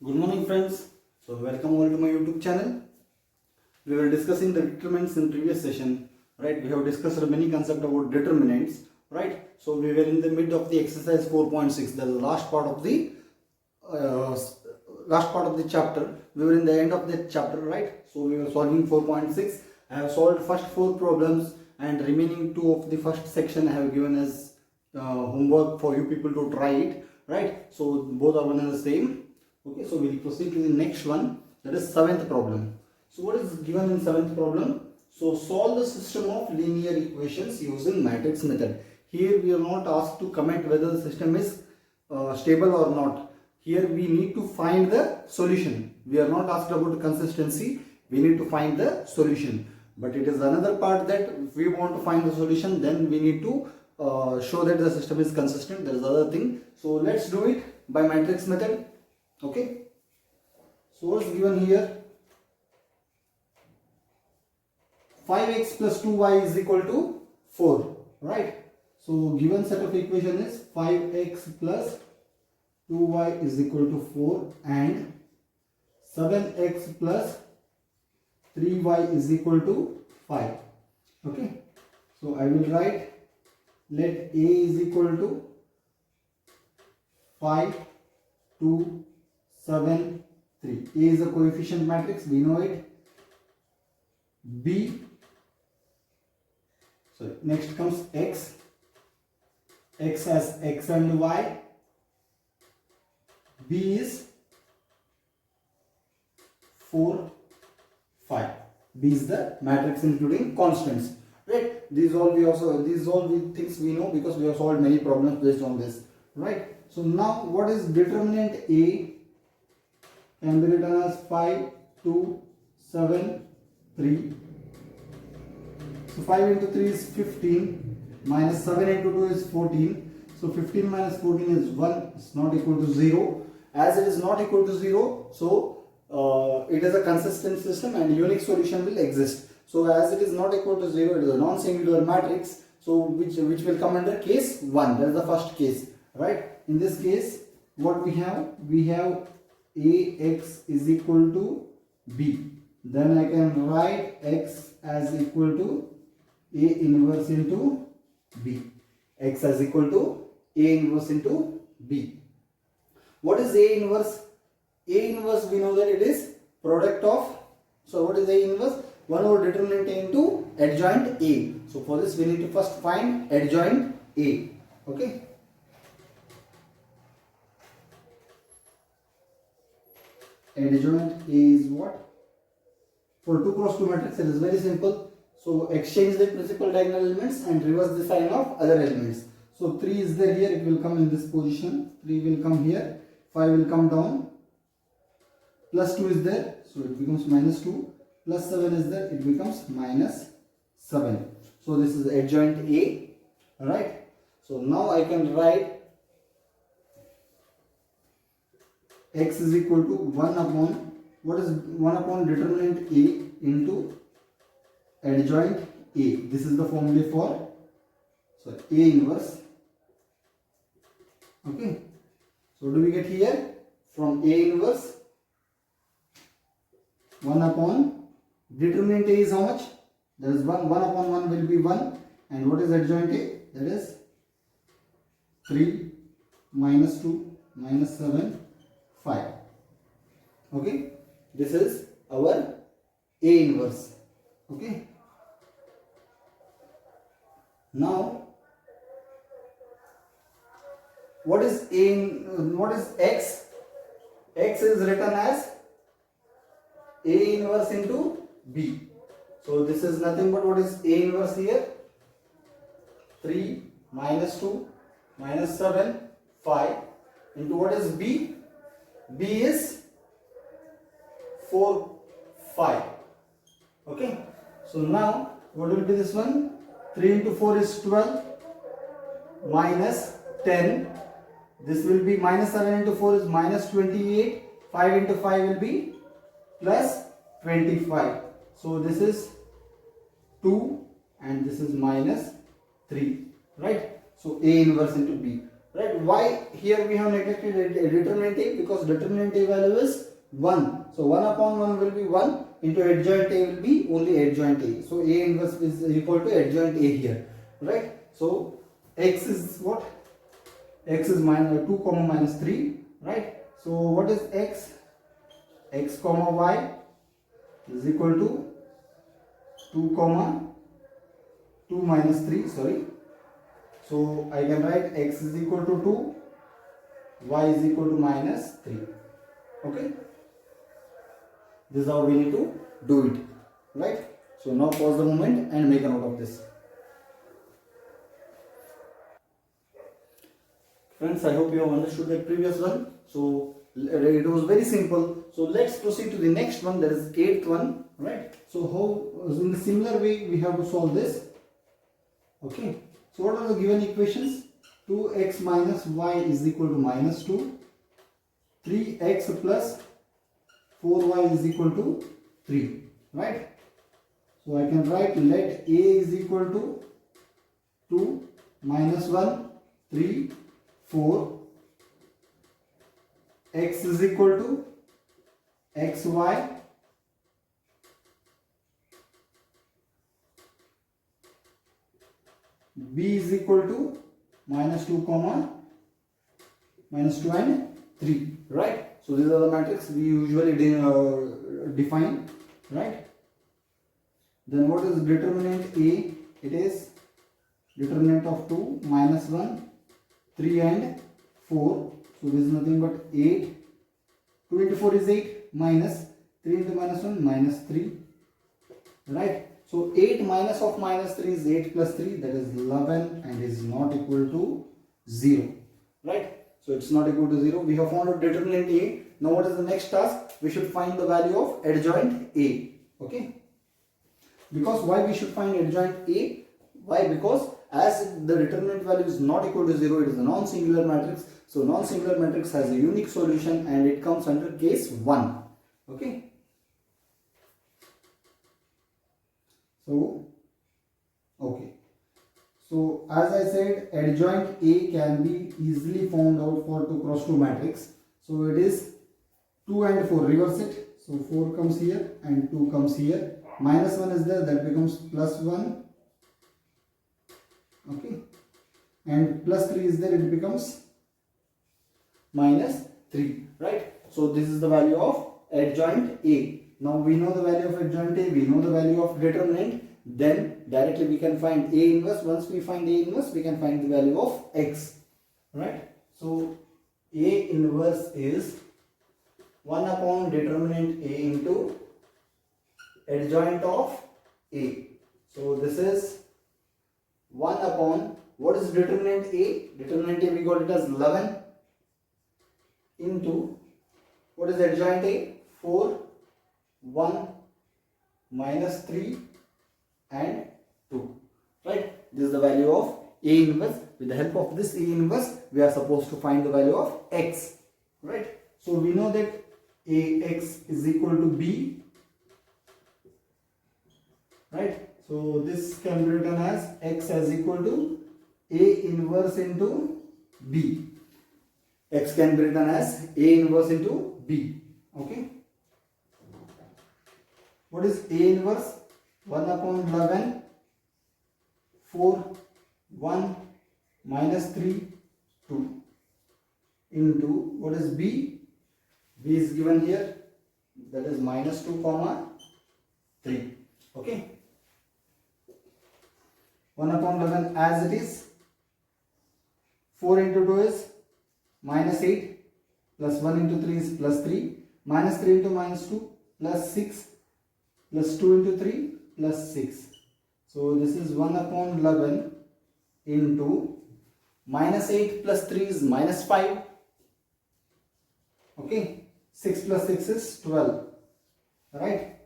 Good morning friends. So welcome all to my YouTube channel. We were discussing the determinants in previous session, right? We have discussed many concepts about determinants, right? So we were in the mid of the exercise 4.6, the last part of the chapter. We were in the end of the chapter, right? So we were solving 4.6. I have solved first 4 problems and remaining 2 of the first section I have given as homework for you people to try it, right? So both are one and the same. Okay, so we'll proceed to the next one, that is 7th problem. So what is given in 7th problem? So solve the system of linear equations using matrix method. Here we are not asked to comment whether the system is stable or not. Here we need to find the solution. We are not asked about the consistency. We need to find the solution. But it is another part that if we want to find the solution, then we need to show that the system is consistent. There is other thing. So let's do it by matrix method. Okay, so what's given here? 5x plus 2y is equal to 4, right? So given set of equation is 5x plus 2y is equal to 4 and 7x plus 3y is equal to 5. Okay, so I will write, let A is equal to 5, 2, 7, 3. A is a coefficient matrix, we know it. B, so next comes X. X has X and Y. B is 4, 5. B is the matrix including constants. Right? These all things we know because we have solved many problems based on this. Right? So now what is determinant A? Can be written as 5, 2, 7, 3. So 5 into 3 is 15 minus 7 into 2 is 14. So 15 minus 14 is 1. It's not equal to 0. As it is not equal to 0, so it is a consistent system and unique solution will exist. So as it is not equal to 0, it is a non-singular matrix. So which will come under case 1. That is the first case, right? In this case, what we have? We have Ax is equal to B. Then I can write x as equal to A inverse into B. X as equal to A inverse into B. What is A inverse? A inverse, we know that it is product of, so what is A inverse? 1 over determinant A into adjoint A. So for this we need to first find adjoint A. Okay. Adjoint A is what? For 2 cross 2 matrix it is very simple. So exchange the principal diagonal elements and reverse the sign of other elements. So 3 is there here, it will come in this position. 3 will come here, 5 will come down. Plus 2 is there, so it becomes minus 2. Plus 7 is there, it becomes minus 7. So this is adjoint A, right? So now I can write x is equal to 1 upon, what is 1 upon determinant A into adjoint A. This is the formula for A inverse. Okay. So do we get here from A inverse 1 upon determinant A is how much? That is 1 upon 1 will be 1. And what is adjoint A? That is 3 minus 2 minus 7 5. Okay, this is our A inverse. Okay, now what is X? X is written as A inverse into B. So this is nothing but what is A inverse here? 3 minus 2 minus 7 5 into what is B? B is 4 5. Okay, so now what will be this one? 3 into 4 is 12 minus 10. This will be minus 7 into 4 is minus 28. 5 into 5 will be plus 25. So this is 2 and this is minus 3, right? So A inverse into B. right? Why here we have neglected a determinant A? Because determinant A value is 1. So 1 upon 1 will be 1 into adjoint A will be only adjoint A. So A inverse is equal to adjoint A here, right? So x is what? X is minus 2 comma minus 3, right? So what is x? X comma y is equal to 2 comma 2 minus 3, sorry. So I can write x is equal to 2, y is equal to minus 3. Okay. This is how we need to do it, right? So now pause the moment and make a note of this. Friends, I hope you have understood the previous one. So it was very simple. So let's proceed to the next one, that is 8th one, right? So how, in the similar way we have to solve this. Okay. So what are the given equations? 2x minus y is equal to minus 2. 3x plus 4y is equal to 3, right? So I can write let a is equal to 2 minus 1, 3, 4. X is equal to xy b is equal to minus 2 comma minus 2 and 3, right? So these are the matrix we usually define, right? Then what is determinant A? It is determinant of 2 minus 1, 3 and 4. So this is nothing but 8. 2 into 4 is 8 minus 3 into minus 1 minus 3, right? So 8 minus of minus 3 is 8 plus 3, that is 11, and is not equal to 0, right? So it's not equal to 0. We have found out determinant A. Now what is the next task? We should find the value of adjoint A. Okay. Because why we should find adjoint A? Why? Because as the determinant value is not equal to 0, it is a non-singular matrix. So non-singular matrix has a unique solution and it comes under case 1. Okay. So, okay. So as I said, adjoint A can be easily found out for 2 cross 2 matrix. So it is 2 and 4, reverse it. So 4 comes here and 2 comes here. Minus 1 is there, that becomes plus 1. Okay. And plus 3 is there, it becomes minus 3, right? So this is the value of adjoint A. Now we know the value of adjoint A, we know the value of determinant. Then directly we can find A inverse. Once we find A inverse, we can find the value of x, right? So A inverse is 1 upon determinant A into adjoint of A. So this is 1 upon, what is determinant A? Determinant A we got it as 11 into, what is adjoint A? 4, 1, minus 3 and 2, right? This is the value of A inverse. With the help of this A inverse, we are supposed to find the value of x, right? So we know that Ax is equal to B, right? So this can be written as x as equal to A inverse into B. X can be written as A inverse into B, okay? What is A inverse? 1 upon 11, 4, 1, minus 3, 2 into, what is B? B is given here, that is minus 2 comma 3, okay? 1 upon 11 as it is. 4 into 2 is minus 8, plus 1 into 3 is plus 3, minus 3 into minus 2 plus 6, plus 2 into 3 plus 6. So this is 1 upon 11 into minus 8 plus 3 is minus 5. Okay. 6 plus 6 is 12. Right.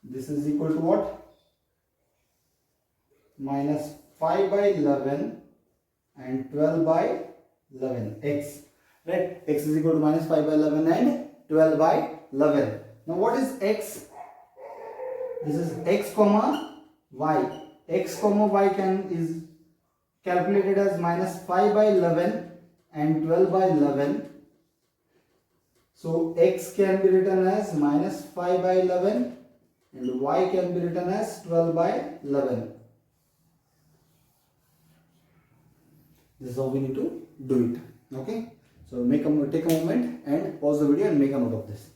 This is equal to what? Minus 5 by 11 and 12 by 11. X. Right. X is equal to minus 5 by 11 and 12 by 11. Now what is x? This is x comma y. X comma y is calculated as minus 5 by 11 and 12 by 11. So x can be written as minus 5 by 11 and y can be written as 12 by 11. This is how we need to do it. Okay. So take a moment and pause the video and make a note of this.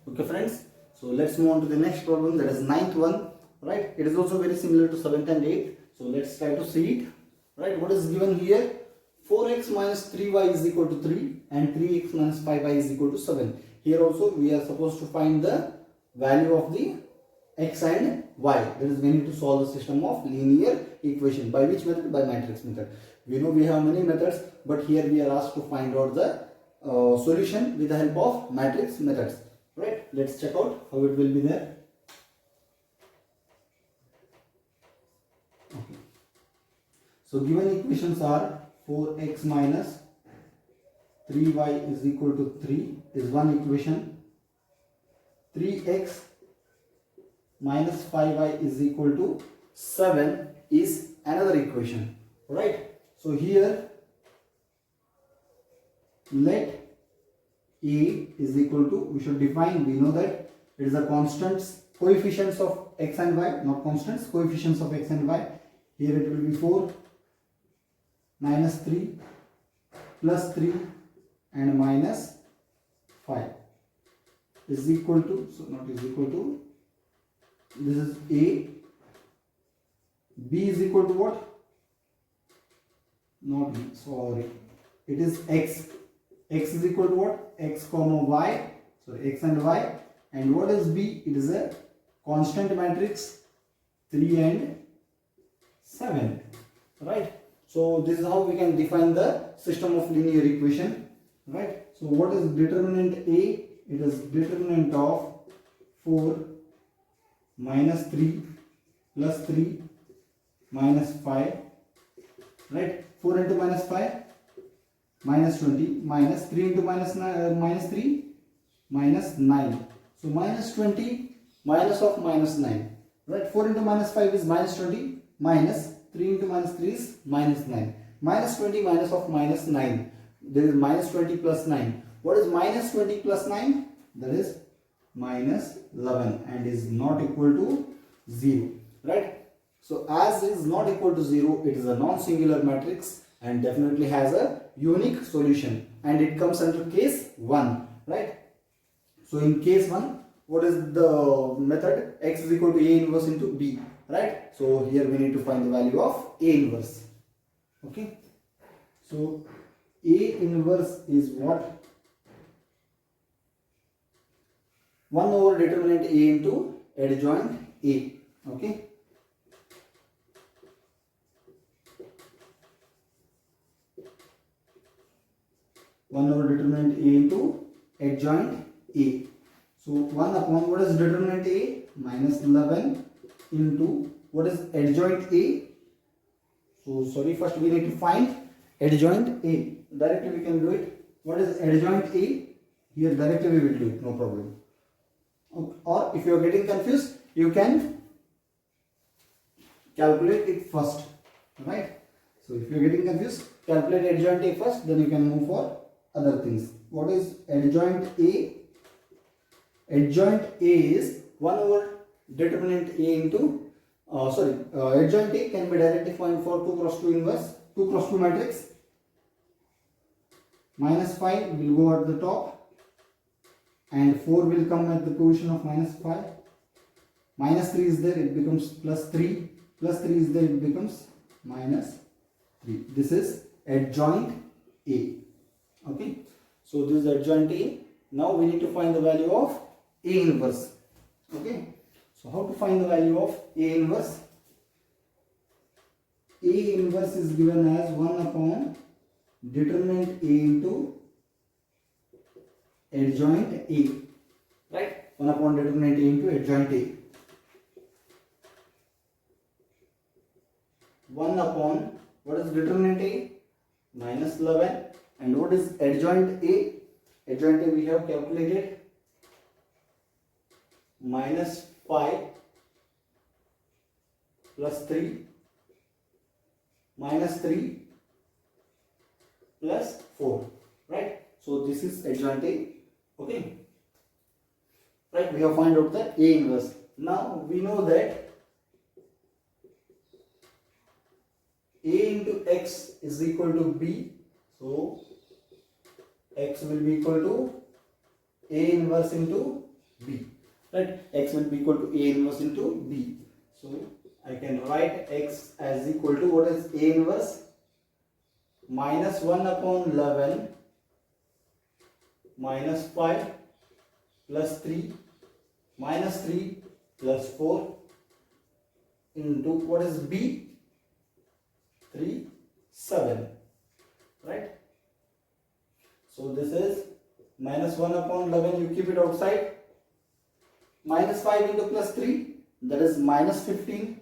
Okay friends, so let's move on to the next problem, that is ninth one, right? It is also very similar to 7th and 8th. So let's try to see it, right? What is given here? 4x minus 3y is equal to 3 and 3x minus 5y is equal to 7. Here also we are supposed to find the value of the x and y. That is, we need to solve the system of linear equation. By which method? By matrix method. We know we have many methods, but here we are asked to find out the solution with the help of matrix methods. Right? Let's check out how it will be there. Okay. So given equations are 4x minus 3y is equal to 3 is one equation. 3x minus 5y is equal to 7 is another equation, right? So here let A is equal to, we should define, we know that it is a constants, coefficients of x and y, not constants, coefficients of x and y. Here it will be 4 minus 3 plus 3 and minus 5 is equal to, so not is equal to, this is A. B is equal to what? Not B, sorry. It is X. X is equal to what? X comma Y. Sorry, X and Y. And what is B? It is a constant matrix 3 and 7. Right? So this is how we can define the system of linear equation. Right? So what is determinant A? It is determinant of 4 minus 3 plus 3 minus 5, right? 4 into minus 5 minus 20 minus 3 into minus 3 minus 9. So minus 20 minus of minus 9, right? 4 into minus 5 is minus 20 minus 3 into minus 3 is minus 9. Minus 20 minus of minus 9. There is minus 20 plus 9. What is minus 20 plus 9? That is minus 11 and is not equal to 0, right? So as it is not equal to 0, it is a non-singular matrix and definitely has a unique solution, and it comes under case 1, right? So in case 1, what is the method? X is equal to A inverse into B, right? So here we need to find the value of A inverse. Okay, so A inverse is what? 1 over determinant A into adjoint A. Okay. One over determinant A into adjoint A. So 1 upon what is determinant A? Minus 11 into what is adjoint A? So sorry, first we need to find adjoint A. Directly we can do it. What is adjoint A? Here directly we will do it, no problem. Or if you are getting confused, you can calculate it first, right? So if you are getting confused, calculate adjoint A first, then you can move for other things. What is adjoint A? Adjoint A is 1 over determinant A into adjoint A can be directly found for 2 cross 2 inverse, 2 cross 2 matrix. Minus 5 will go at the top and 4 will come at the position of minus 5. Minus 3 is there, it becomes plus 3. Plus 3 is there, it becomes minus 3. This is adjoint A. Okay. So this is adjoint A. Now we need to find the value of A inverse. Okay. So how to find the value of A inverse? A inverse is given as 1 upon determinant A into adjoint A, right? 1 upon determinant A into adjoint A. 1 upon what is determinant A? Minus 11. And what is adjoint A? Adjoint A we have calculated minus 5 plus 3 minus 3 plus 4, right? So this is adjoint A, okay? Right, we have find out the A inverse. Now we know that A into X is equal to B, so X will be equal to A inverse into B, right? X will be equal to A inverse into B. So I can write X as equal to, what is A inverse? Minus 1 upon 11 minus 5 plus 3 minus 3 plus 4 into, what is B? 3, 7, right? So this is minus 1 upon 11, you keep it outside. Minus 5 into plus 3, that is minus 15,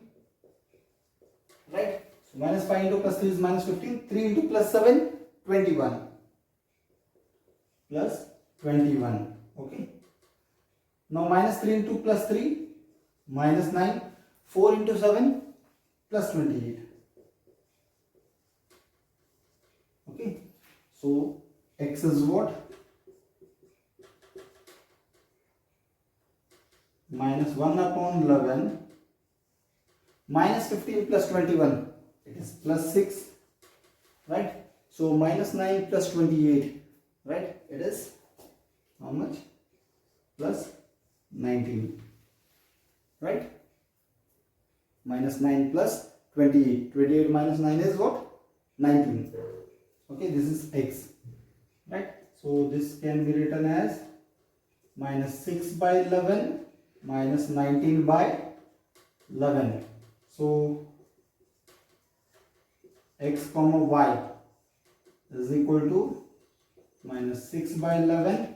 right? So minus 5 into plus 3 is minus 15. 3 into plus 7, 21. Plus 21, okay? Now minus 3 into plus 3, minus 9. 4 into 7, plus 28. Okay, so X is what? Minus 1 upon 11 minus 15 plus 21, it is plus 6, right? So minus 9 plus 28, right? It is how much? Plus 19, right? Minus 9 plus 28. 28 minus 9 is what? 19. Okay, this is X, right? So this can be written as minus 6 by 11 minus 19 by 11. So X comma Y is equal to minus 6 by 11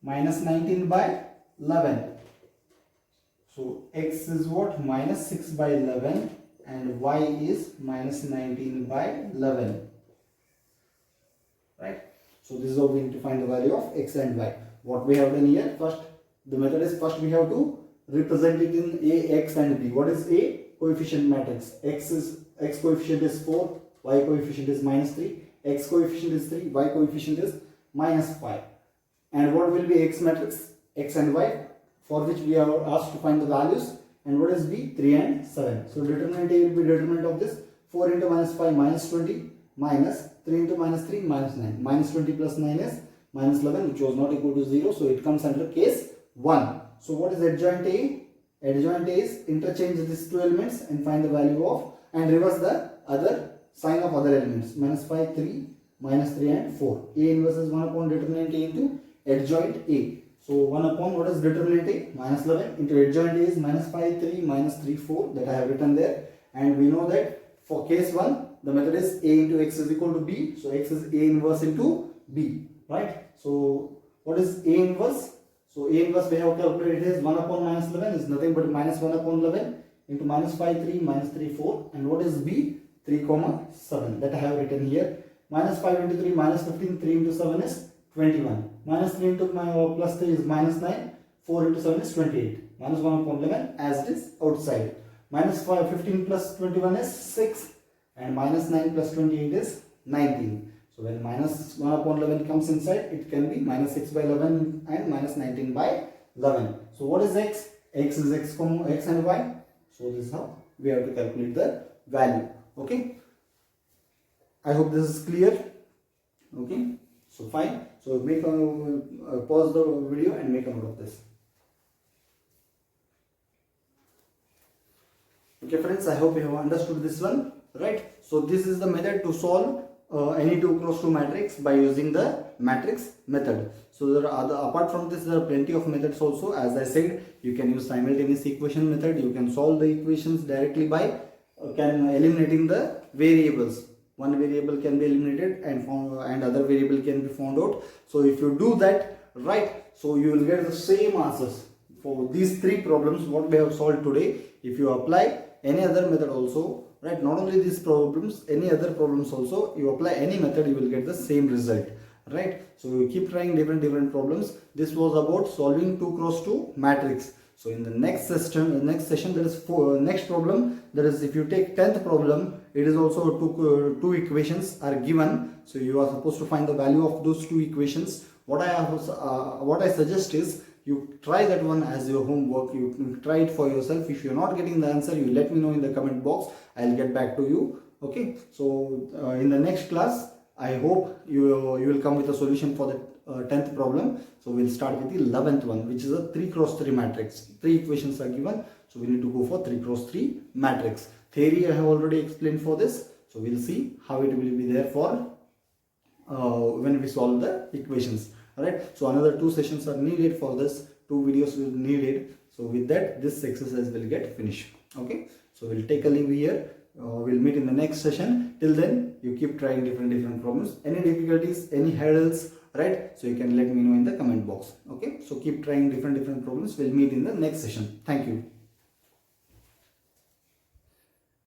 minus 19 by 11. So X is what? Minus 6 by 11 and Y is minus 19 by 11. Right? So this is how we need to find the value of X and Y. What we have done here, first the method is, first we have to represent it in A, X and B. What is A? Coefficient matrix. X coefficient is 4, Y coefficient is minus 3, X coefficient is 3, Y coefficient is minus 5. And what will be X matrix? X and Y, for which we are asked to find the values. And what is B? 3 and 7. So determinant A will be determinant of this. 4 into minus 5 minus 20 minus 3 into minus 3 minus 9. Minus 20 plus 9 is minus 11, which was not equal to 0. So it comes under case 1. So what is adjoint A? Adjoint A is interchange these two elements and find the value of, and reverse the other sign of other elements. Minus 5, 3, minus 3 and 4. A inverse is 1 upon determinant A into adjoint A. So 1 upon, what is determinant A? Minus 11 into adjoint A is minus 5, 3, minus 3, 4, that I have written there. And we know that for case 1, the method is A into X is equal to B. So X is A inverse into B, right? So what is A inverse? So A inverse we have calculated is 1 upon minus 11 is nothing but minus 1 upon 11 into minus 5, 3, minus 3, 4. And what is B? 3, 7, that I have written here. Minus 5 into 3, minus 15, 3 into 7 is 21. Minus 3 into plus 3 is minus 9, 4 into 7 is 28. Minus 1 upon 11 as it is outside. Minus 5, 15 plus 21 is 6 and minus 9 plus 28 is 19. So when minus 1 upon 11 comes inside, it can be minus 6 by 11 and minus 19 by 11. So what is X? X is X and Y. So this is how we have to calculate the value. Okay. I hope this is clear. Okay. So fine. So make pause the video and make a note of this. Okay friends, I hope you have understood this one, right? So this is the method to solve any 2 cross 2 matrix by using the matrix method. So there are apart from this, there are plenty of methods also. As I said, you can use simultaneous equation method. You can solve the equations directly by eliminating the variables. One variable can be eliminated and other variable can be found out. So if you do that right, so you will get the same answers for these 3 problems what we have solved today. If you apply any other method also, right, not only these problems, any other problems also, you apply any method, you will get the same result, right? So you keep trying different problems. This was about solving 2 cross 2 matrix. So in the next session, there is next problem. That is, if you take 10th problem, it is also two equations are given. So you are supposed to find the value of those two equations. What I suggest is you try that one as your homework. You try it for yourself. If you are not getting the answer, you let me know in the comment box. I'll get back to you. Okay. So in the next class, I hope you will come with a solution for the 10th problem. So we'll start with the 11th one, which is a 3 cross 3 matrix. 3 equations are given, so we need to go for 3 cross 3 matrix. Theory I have already explained for this, so we'll see how it will be there for when we solve the equations. Alright, so another 2 sessions are needed for this, 2 videos will be needed. So with that, this exercise will get finished. Okay, so we'll take a leave here. We'll meet in the next session. Till then, you keep trying different problems. Any difficulties, any hurdles, right? So you can let me know in the comment box. Okay, so keep trying different problems. We'll meet in the next session. Thank you.